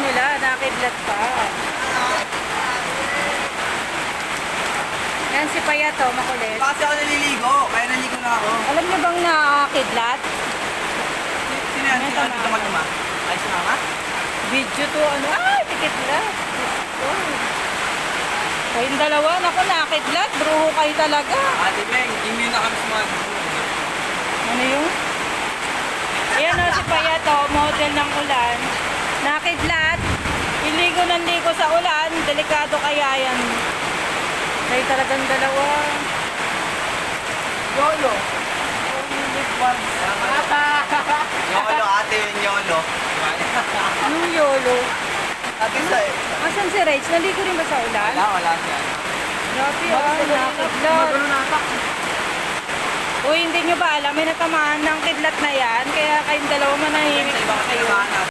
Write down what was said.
nila, nakidlat pa. Yan si Payato, makulit. Kasi ako naliligo, kaya naligo na ako. Alam niyo bang nakidlat? Sino yan? Sino yan? Dito magduma? Ay, si Mama? Video to, ano? Ay, nakidlat. Kayong dalawa, naku, nakidlat. Bruho kayo talaga. Ate Beng, immune na kami sa mga Ano yun? Ayan o, si Payato, model ng ulan. Nakidlat. Iligo ng ligo sa ulan. Delikado kaya yan. Kayo talagang dalawa. Yolo. Yolo, ate yung Yolo. Anong YOLO? Ate sa Asan si Rach? Naligo rin ba sa ulan? wala siya. Grabe nakidlat. Uy, hindi nyo ba alam, may natamaan ng kidlat na yan. Kaya kayong dalawa manahimik Sa pa ibang kayo. kayo.